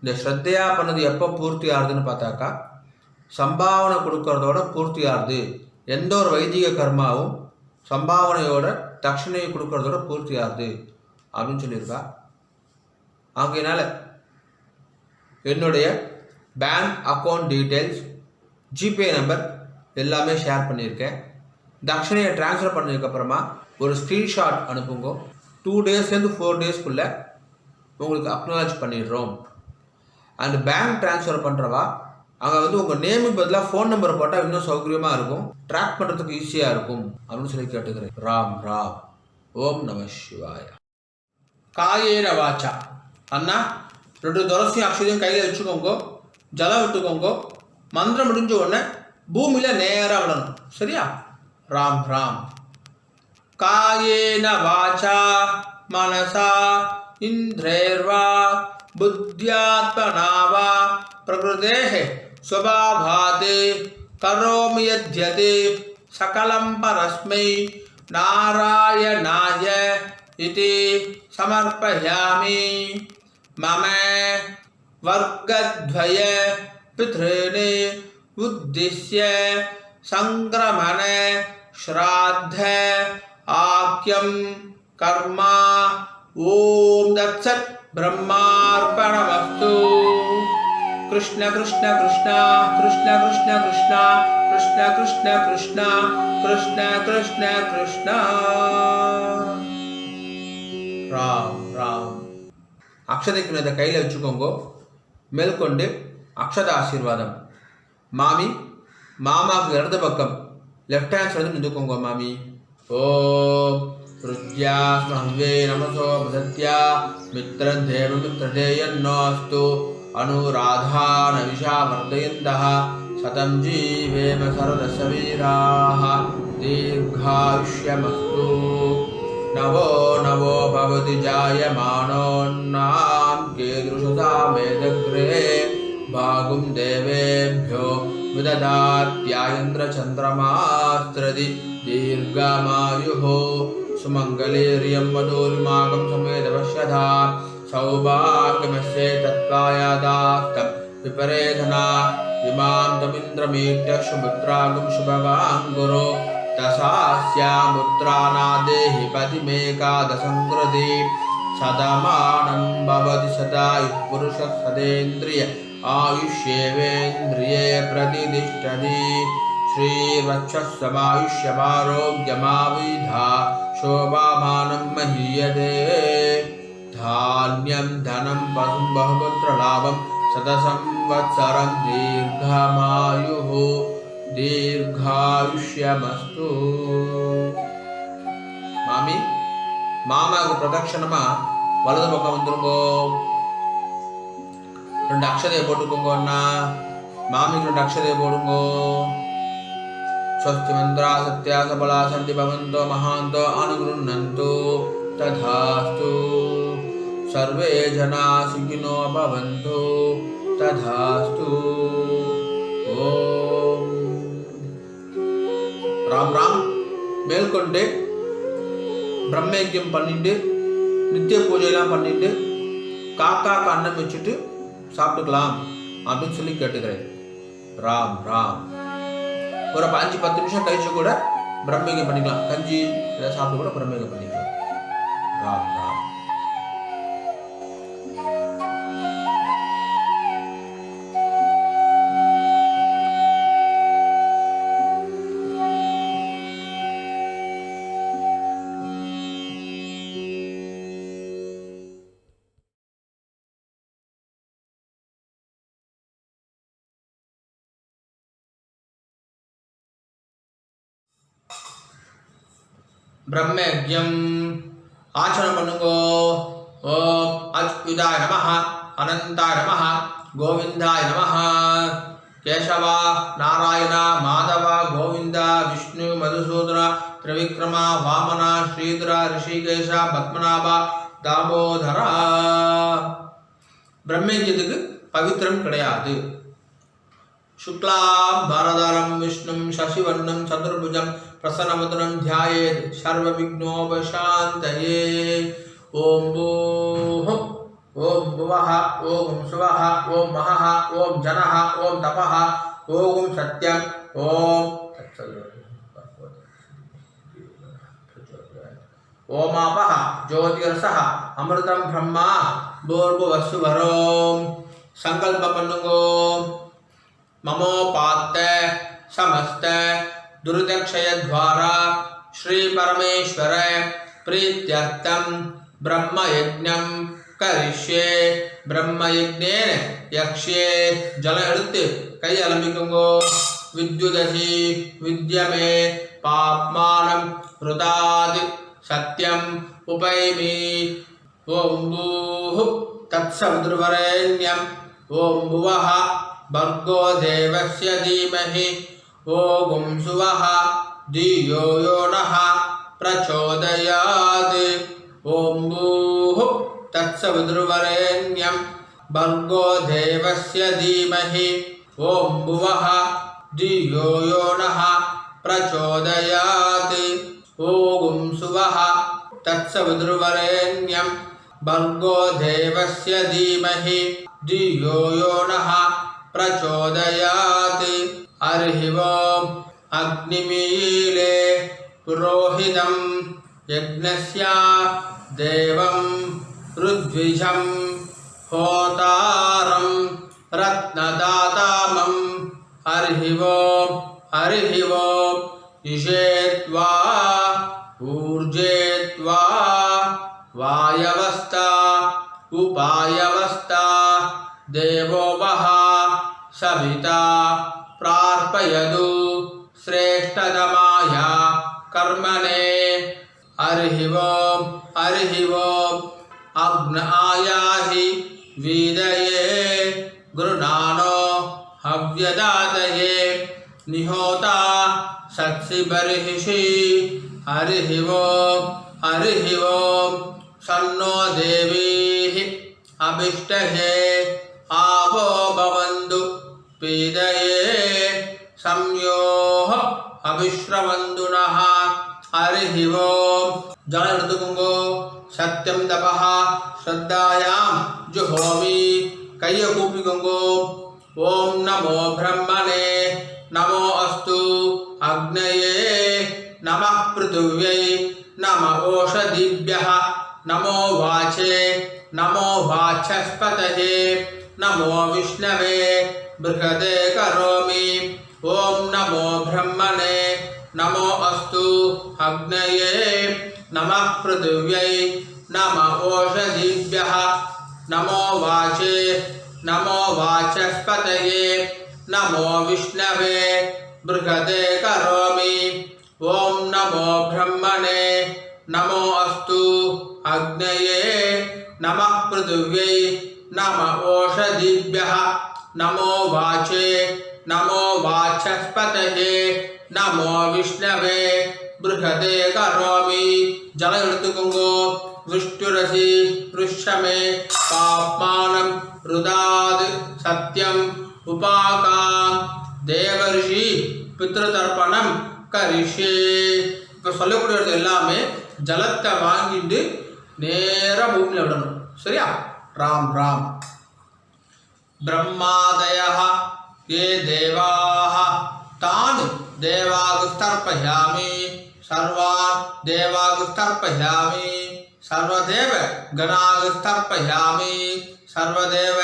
இந்த ஸ்ரத்தையாக பண்ணது எப்போ பூர்த்தி ஆகுதுன்னு பார்த்தாக்கா, சம்பாவனை கொடுக்கறதோட பூர்த்தி ஆகுது. எந்த ஒரு வைதிக கர்மாவும் சம்பாவனையோட தட்சணையை கொடுக்கறதோட பூர்த்தி ஆகுது அப்படின்னு சொல்லியிருக்கா. ஆகையினால என்னுடைய bank account details, GPay number எல்லாமே ஷேர் பண்ணியிருக்கேன். தட்சணையை ட்ரான்ஸ்ஃபர் பண்ணதுக்கப்புறமா ஒரு ஸ்க்ரீன்ஷாட் அனுப்புங்க. 2 டேஸ்லேருந்து 4 டேஸ்க்குள்ளே உங்களுக்கு அக்னாலஜ் பண்ணிடுறோம். அண்ட் பேங்க் ட்ரான்ஸ்ஃபர் பண்ணுறவா அங்கே உங்கள் நேமுக்கு பதிலாக ஃபோன் நம்பர் போட்டால் இன்னும் சௌகரியமாக இருக்கும், ட்ராக் பண்ணுறதுக்கு ஈஸியாக இருக்கும் அப்படின்னு சொல்லி கேட்டுக்கிறேன். ராம் ராம். ஓம் நம சிவாய. காயேன வாச்சா. அண்ணா 2 துளசியும் அக்ஷதையும் கையில் வச்சுக்கோங்க, ஜலம் விட்டுக்கோங்க. மந்திரம் முடிஞ்ச உடனே பூமியில் நேராக விடணும். சரியா? ராம் ராம். காயேன வாச்சா மனசா இந்திரேர்வா बुद्ध्यात्मना वा प्रकृतेः स्वभावात् करोमि यद्यत् सकलं परस्मै नारायणाय इति समर्पयामि। मम वर्गद्वय पितॄन् उद्दिश्य संक्रमण श्राद्ध आख्यं कर्म ओम तत्सत् ब्रह्मार्पणमस्तु। कृष्ण कृष्ण कृष्ण कृष्ण कृष्ण कृष्ण कृष्ण कृष्ण कृष्ण कृष्ण कृष्ण कृष्ण राम राम। அக்ஷதைக்கு இதை கையில் வச்சுக்கோங்க. மேற்கொண்டு அக்ஷத ஆசீர்வாதம். மாமி மாமாவுக்கு இடது பக்கம் லெஃப்ட் ஹேண்ட் சைடு நின்றுக்கோங்க மாமி. ஓம் ருத்யா ஸ்மஹ்வே நமசோ பிரசத்யா மித்ரதேவ மித்ரதேயன்னோஸ்து அனுராதா நவிஷா வர்தயந்தः சதம் ஜீவேம சரதஸ்ய வீராः தீர்காயுஷ்யமஸ்து. नवो नवो भवति जायमानोन्नां कीदृशसा मेदग्रे भागुं देवेभ्यो विददात्यायन्द्रचन्द्रमास्त्रदि दीर्घमायुः सुमङ्गलीर्यं वधूर्माकं समेदपश्यथा सौभाग्यमस्ये तत्त्वायादास्तं विपरेधना इमां तमिन्द्रमीट्य शुभुत्रागं शुभवाङ्गुरो दशास्यामुत्रानादेहि पतिमेकादशङ्कृति सदमानं भवति सदायुः पुरुषः सदेन्द्रिय आयुष्येवेन्द्रिये प्रतिष्ठति। श्रीवक्षस्समायुष्यमारोग्यमाविधा शोभामानं महीयते। धान्यं धनं पशुं बहुपुत्रलाभं शतसंवत्सरं दीर्घमायुः दीर्घायुष्यमस्तु। மாமி மாமாவுக்கு பிரதட்சணமா வலது பக்கம் வந்துருங்கோ. 2 அக்ஷதையை போட்டுக்கோங்க அண்ணா. மாமிக்கு 2 அக்ஷதையை போடுங்கோ. ஸ்வஸ்தி மந்திரா சத்யா சபலா சந்தி பவந்தோ மகாந்தோ அனுகிருண்ணந்து ததாஸ்து. சர்வே ஜனா சுகினோ பவந்து ததாஸ்து. ஓம் ராம் ராம். மேற்கொண்டு பிரம்மயஜ்யம் பண்ணிட்டு நித்திய பூஜையெல்லாம் பண்ணிட்டு காக்காக்கு அன்னம் வச்சுட்டு சாப்பிட்டுக்கலாம் அப்படின்னு சொல்லி கேட்டுக்கிறேன். ராம் ராம். ஒரு 5-10 நிமிஷம் கழிச்சு கூட பிரம்மயஜ்யம் பண்ணிக்கலாம். கஞ்சி இதை சாப்பிட்டு கூட பிரம்மயஜ்யம் பண்ணிக்கலாம். ராம் ராம். பிரம்மயஜ்யம் ஆச்சரணம் பண்ணுங்கோ. ஓம் அச்சுதாய நமஹ அனந்தாய நமஹ கோவிந்தாய நமஹ. கேசவா நாராயண மாதவ கோவிந்த விஷ்ணு மதுசூதன திரிவிக்ரம வாமன ஸ்ரீதர ரிஷிகேஷ பத்மநாப தாமோதரா. பிரம்மயஜ்யத்துக்கு பவித்திரம் கிடையாது. शुक्लां भरधरं विष्णुं शशिवर्णं चतुर्भुजं प्रसन्नवदनं ध्यायेत् सर्वविघ्नोपशान्तये। ओम भूः ओम भुवः ओम सुवः ओम महः ओम जनः ओम तपः ओम सत्यम् ओम ओमापः ज्योतिरसः अमृतं ब्रह्मा भूर्भुवस्सुवरों. संकल्पं पन्नुगो. ममोपात्त समस्त दुर्दक्षय द्वारा श्री परमेश्वर प्रीत्यर्थम ब्रह्मयज्ञं करिष्ये. ब्रह्मयज्ञेन यक्ष्ये. जल எடுத்து கை அலம்பிக்குங்கோ. विद्युदसि विद्यमे पाप्मानं ऋताद् सत्यम् उपैमि. ओम भूः तत्सवितुर्वरेण्यम् ओम भुवः भर्गो देवस्य धीमहि ओम सुवः धियो यो नः प्रचोदयात्. ओम भूः तत्सवितुर्वरेण्यम् भर्गो देवस्य धीमहि ॐ भुवः धियो यो नः प्रचोदयात् ॐ सुवः तत्सवितुर्वरेण्यं भर्गो देवस्य धीमहि धियो यो नः प्रचोदयात् हरिः ओम् अग्निमीले पुरोहितं यज्ञस्य देवं ऋद्विजं होतारं रत्नदातामं हरिः ओम् इषेत्वा ऊर्जेत्वा वायवस्था उपायवस्था देवो वः सविता प्रार्पयतु श्रेष्ठतमाय कर्मणे हरिः ओम् अग्न आयाहि वीदये गृणानो हव्यदातये निहोता सत्सि बर्हिषि हरिः ओम् सन्नो देवीः अभिष्टहे आवो भवन्तु पीदये संयोः अभिश्रवन्तु नः हरिः ओम् जल ऋतुकुंगो सत्यम तपः श्रद्धायां जुहोमि कैय कूपिकुंगो ओम नमो ब्रह्मणे नमो अस्तु अग्नये नमः पृथिव्यै नमः ओषधिभ्यः नमो वाचे नमो वाचस्पतये नमो विष्णवे बृहदे करोमि ओम नमो ब्रह्मणे नमो अस्तु अग्नये नमः पृथिव्यै नमः ओषधिभ्यः नमो वाचे नमो वाचस्पतये नमो विष्णवे बृहदे करोमि ओम नमो ब्रह्मणे नमो अस्तु अग्नये नमः पृथिव्यै नमः ओषधिभ्यः नमो वाचे नमो वाचस्पतये नमो विष्णवे बृहदे करोमि जल ऋतुकुंगो विष्णुरसि पृष्ठमे पाप्मानं रुदाद सत्यम उपाकाम देवर्षि पितृतर्पणம் கரிஷே. இப்போ சொல்லக்கூடியது எல்லாமே ஜலத்தை வாங்கிட்டு நேராக பூமியில் விடணும். சரியா? ராம் ராம். ब्रह्मादयः ये देवाः तान् देवागुस्तर्पयामि सर्वान् देवागुस्तर्पयामि सर्वदेव गणागुस्तर्पयामि सर्वदेव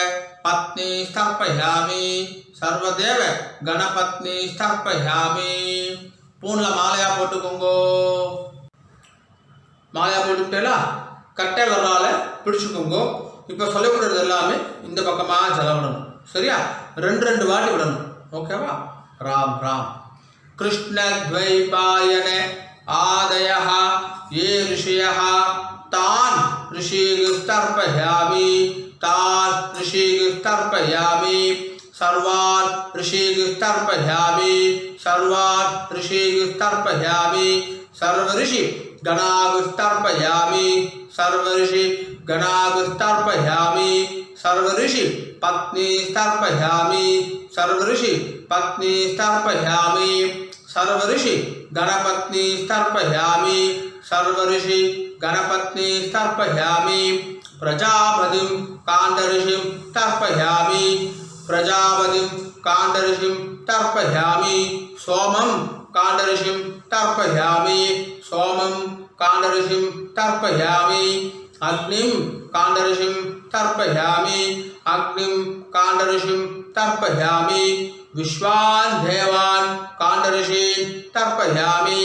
पत्नी स्थर्पयामि सर्वदेव गणपत्नी स्थर्पयामि. பூனில் மாலையாக போட்டுக்கோங்கோ. மாலையாக போட்டுக்கிட்டேல கட்டை வரலால பிடிச்சுக்கோங்கோ. இப்போ சொல்லக்கூடியது எல்லாமே இந்த பக்கமாக ஜலம் விடணும். சரியா? ரெண்டு வாட்டி விடணும். ஓகேவா? ராம் ராம். कृष्णद्वैपायन आदयः ये ऋषयः तान् ऋषिस्तर्पयामि तान् ऋषिस्तर्पयामि सर्वान् ऋषिस्तर्पयामि सर्वान् ऋषिस्तर्पयामि सर्वऋषि गणागुस्तर्पयामि सर्वऋषि गणागुस्तर्पयामि सर्वऋषि पत्नी स्थर्पयामि सर्वऋषि पत्नी स्थर्पयामि सर्वऋषि गणपत्नी स्थर्पयामि सर्वऋषि गणपत्नी स्थर्पयामि प्रजापतिं काण्डऋषिं तर्पयामि प्रजापतिं काण्डऋषिं तर्पयामि सोमं काण्डऋषिं तर्पयामि सोमं काण्डऋषिं तर्पयामि अग्निं काण्डऋषिं तर्पयामि अग्निं काण्डऋषिं तर्पयामि विश्वान् देवान् काण्डऋषीन् तर्पयामि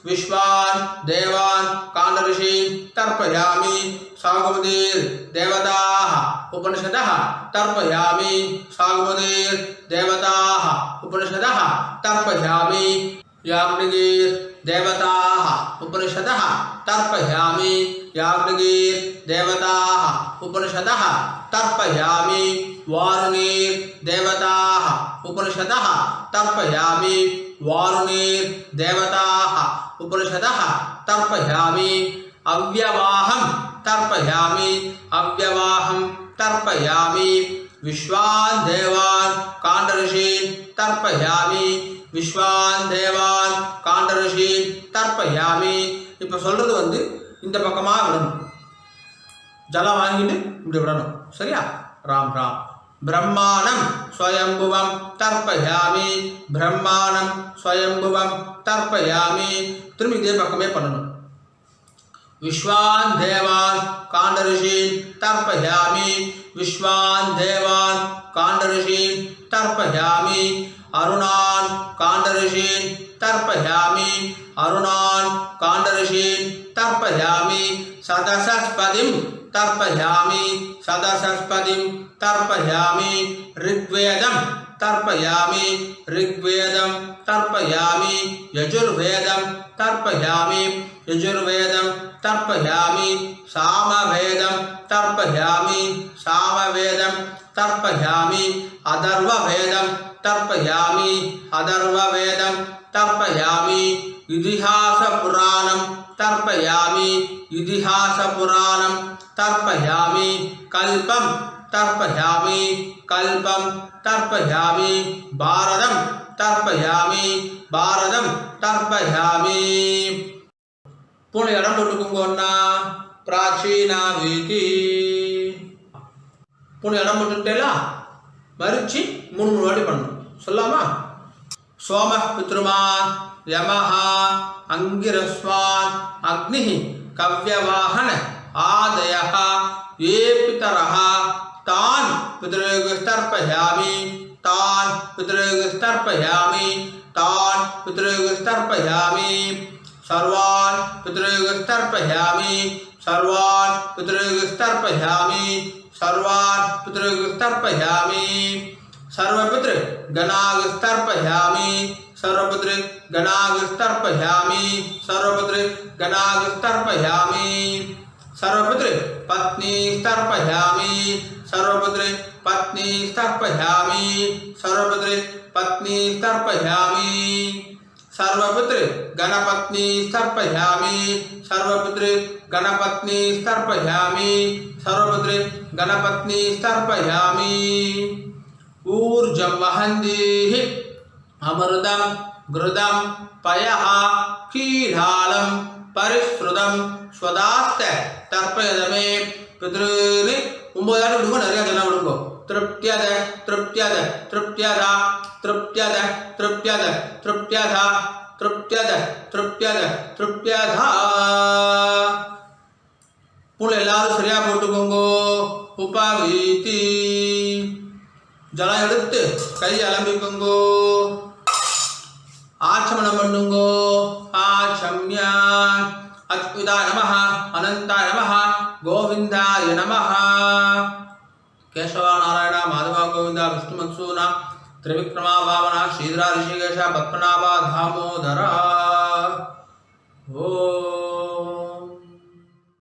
विश्वान् देवान् काण्डऋषीन् तर्पयामि सागुमतिर्देवताः उपनिषदः तर्पयामि सागुमतिर्देवताः उपनिषदः तर्पयामि याज्ञिकीर्देवताः उपनिषदः तर्पयामि याज्ञिकीर्देवताः उपनिषदः तर्पयामि वारुणीर्देवताः उपनिषदः तर्पयामि वारुणीर्देवताः उपनिषदः तर्पयामि अव्यवाहं तर्पयामि अव्यवाहं तर्पयामि विश्वान् देवान् काण्डऋषीन् तर्पयामि विश्वान् देवान् काण्डऋषीन् तर्पयामि இப்போ சொல்றது வந்து இந்த பக்கமா விடணும் ஜலம் வாங்கிட்டு இப்படி விடணும் சரியா ராம் ராம் ब्रह्माणं स्वयंभुवं तर्पयामि ब्रह्माणं स्वयंभुवं तर्पयामि திரும்பி இதே பக்கமே பண்ணணும் विश्वान् देवान् काण्डऋषीन् तर्पयामि विश्वान् देवान् काण्डऋषीन् तर्पयामि अरुणान् काण्डऋषीन् तर्पयामि अरुणान् काण्डऋषीन् तर्पयामि सदसस्पतिं तर्पयामि सदसस्पतिं तर्पयामि ऋग्वेदं तर्पयामि ऋग्वेदं तर्पयामि यजुर्वेदं तर्पयामि यजुर्वेदं तर्पयामि सामवेदं तर्पयामि सामवेदं तर्पयामि अथर्ववेदं तर्पयामि अथर्ववेदं तर्पयामि इतिहासपुराणं तर्पयामि इतिहासपुराणं तर्पयामि कल्पं तर्पयामि कल्पं तर्पयामि भारतं तर्पयामि भारतं तर्पयामि पूर्ण इடம் போட்டுக்கோங்க प्राचीना வீதி पूर्ण இடம் போட்டுட்டேல மரிச்சி மூணு வாட்டி பண்ணணும் சொல்லாமா सोम पितृमान् यमः अंगिरस्वान् अग्निः कव्यवाहन आदयः ये पितरः तान् पितृगस्तर्पयामि तान् पितृगस्तर्पयामि तान् पितृगस्तर्पयामि सर्वान् पितृगस्तर्पयामि सर्वान् पितृगस्तर्पयामि सर्वान् पितृगस्तर्पयामि सर्वपितृ गणागस्तर्पयामि सर्वपितृ गणागस्तर्पयामि सर्वपितृ गणागस्तर्पयामि सर्वपितृ पत्नी तर्पयामि सर्वपितृ पत्नी तर्पयामि सर्वपितृ पत्नी तर्पयामि सर्वपितृ गणपत्नी तर्पयामि सर्वपितृ गणपत्नी तर्पयामि सर्वपितृ गणपत्नी तर्पयामि ऊर्जं वहन्तीः अमृतं घृतं पयः क्षीरालं परिश्रुतं स्वदास्ते तर्पयदमे पितॄन् 9 ஆடு விடுங்க நிறைய ஜன விடுங்க तृप्त्यद तृप्त्यद तृप्त्यद तृप्त्यद तृप्त्यद तृप्त्यद तृप्त्यद तृप्त्यद तृप्त्यद पुल எல்லாரும் சரியா போட்டுக்கோங்க உபவீதி ஜலம் எடுத்து கை அலம்பிக்கோங்கோ ஆச்சமனம் பண்ணுங்கோ ஆச்சம்யா அச்சுதாய நமஹ அனந்தாய நமஹ கோவிந்தாய நமஹ கேசவ நாராயண மாதவ கோவிந்தா விஷ்ணு மத்சூனா त्रिविक्रमा वामना श्रीधरा ऋषिकेश पद्मनाभ दामोदर। ओ